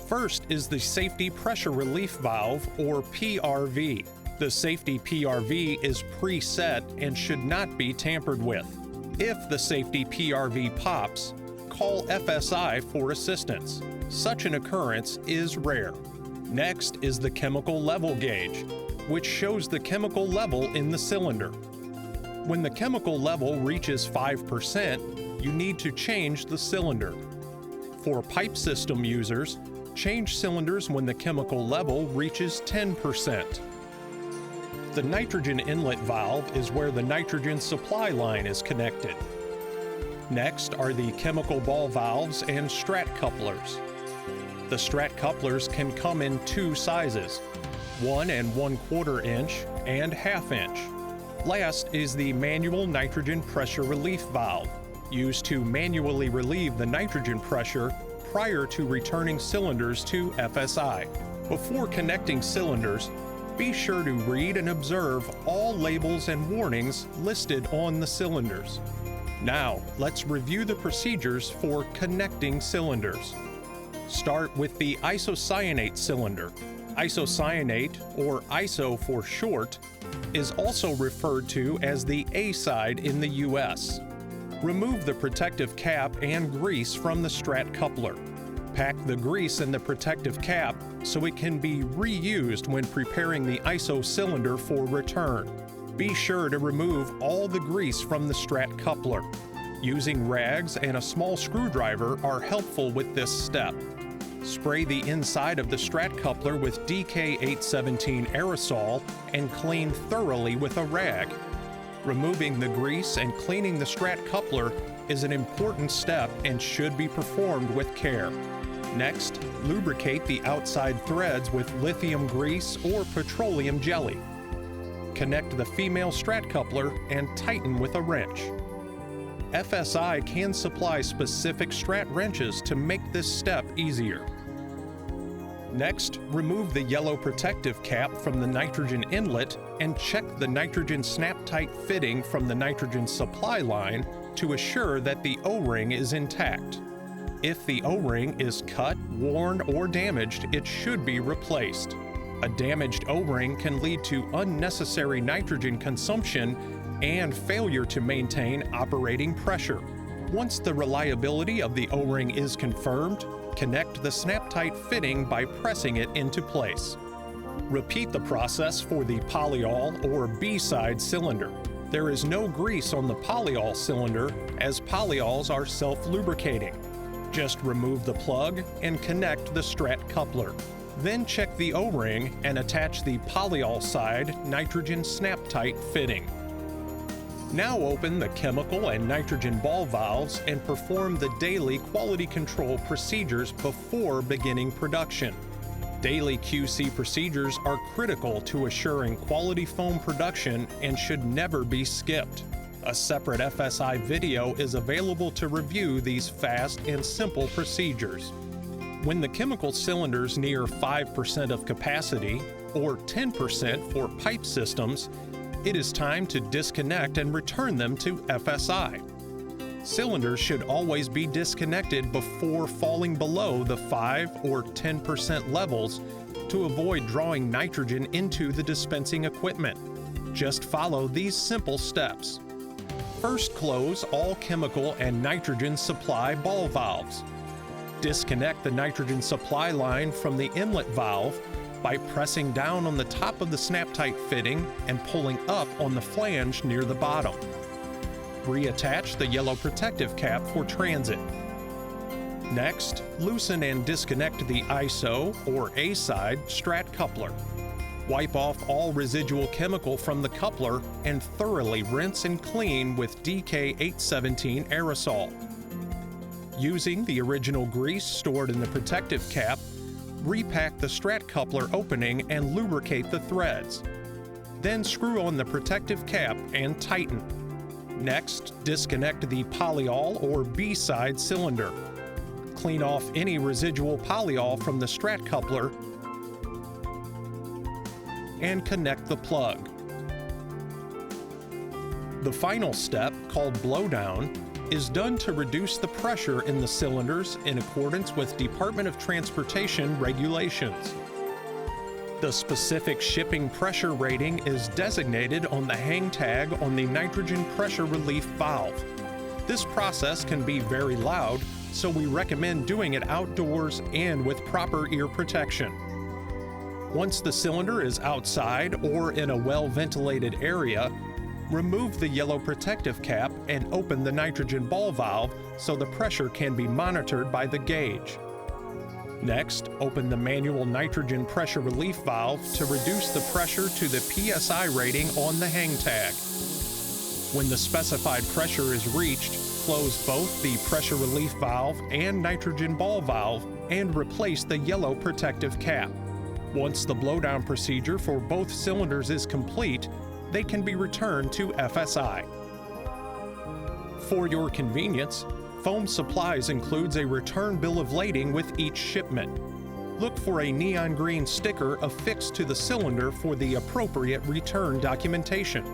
First is the Safety Pressure Relief Valve, or PRV. The Safety PRV is preset and should not be tampered with. If the Safety PRV pops, call FSI for assistance. Such an occurrence is rare. Next is the chemical level gauge, which shows the chemical level in the cylinder. When the chemical level reaches 5%, you need to change the cylinder. For pipe system users, change cylinders when the chemical level reaches 10%. The nitrogen inlet valve is where the nitrogen supply line is connected. Next are the chemical ball valves and strat couplers. The strat couplers can come in two sizes, 1 1/4 inch and 1/2 inch. Last is the manual nitrogen pressure relief valve, used to manually relieve the nitrogen pressure prior to returning cylinders to FSI. Before connecting cylinders, be sure to read and observe all labels and warnings listed on the cylinders. Now, let's review the procedures for connecting cylinders. Start with the isocyanate cylinder. Isocyanate, or ISO for short, is also referred to as the A side in the US. Remove the protective cap and grease from the strat coupler. Pack the grease in the protective cap so it can be reused when preparing the ISO cylinder for return. Be sure to remove all the grease from the strat coupler. Using rags and a small screwdriver are helpful with this step. Spray the inside of the strat coupler with DK817 aerosol and clean thoroughly with a rag. Removing the grease and cleaning the strat coupler is an important step and should be performed with care. Next, lubricate the outside threads with lithium grease or petroleum jelly. Connect the female strat coupler and tighten with a wrench. FSI can supply specific strat wrenches to make this step easier. Next, remove the yellow protective cap from the nitrogen inlet and check the nitrogen snap-tight fitting from the nitrogen supply line to assure that the O-ring is intact. If the O-ring is cut, worn, or damaged, it should be replaced. A damaged O-ring can lead to unnecessary nitrogen consumption and failure to maintain operating pressure. Once the reliability of the O-ring is confirmed, connect the snap-tight fitting by pressing it into place. Repeat the process for the polyol or B-side cylinder. There is no grease on the polyol cylinder, as polyols are self-lubricating. Just remove the plug and connect the strat coupler. Then check the O-ring and attach the polyol side nitrogen snap-tight fitting. Now open the chemical and nitrogen ball valves and perform the daily quality control procedures before beginning production. Daily QC procedures are critical to assuring quality foam production and should never be skipped. A separate FSI video is available to review these fast and simple procedures. When the chemical cylinders near 5% of capacity, or 10% for pipe systems, it is time to disconnect and return them to FSI. Cylinders should always be disconnected before falling below the 5 or 10% levels to avoid drawing nitrogen into the dispensing equipment. Just follow these simple steps. First, close all chemical and nitrogen supply ball valves. Disconnect the nitrogen supply line from the inlet valve by pressing down on the top of the snap-tight fitting and pulling up on the flange near the bottom. Reattach the yellow protective cap for transit. Next, loosen and disconnect the ISO or A-side strat coupler. Wipe off all residual chemical from the coupler and thoroughly rinse and clean with DK817 aerosol. Using the original grease stored in the protective cap, repack the strat coupler opening and lubricate the threads. Then screw on the protective cap and tighten. Next, disconnect the polyol or B-side cylinder. Clean off any residual polyol from the strat coupler and connect the plug. The final step, called blowdown, is done to reduce the pressure in the cylinders in accordance with Department of Transportation regulations. The specific shipping pressure rating is designated on the hang tag on the nitrogen pressure relief valve. This process can be very loud, so we recommend doing it outdoors and with proper ear protection. Once the cylinder is outside or in a well-ventilated area, remove the yellow protective cap and open the nitrogen ball valve so the pressure can be monitored by the gauge. Next, open the manual nitrogen pressure relief valve to reduce the pressure to the PSI rating on the hang tag. When the specified pressure is reached, close both the pressure relief valve and nitrogen ball valve and replace the yellow protective cap. Once the blowdown procedure for both cylinders is complete, they can be returned to FSI. For your convenience, Foam Supplies includes a return bill of lading with each shipment. Look for a neon green sticker affixed to the cylinder for the appropriate return documentation.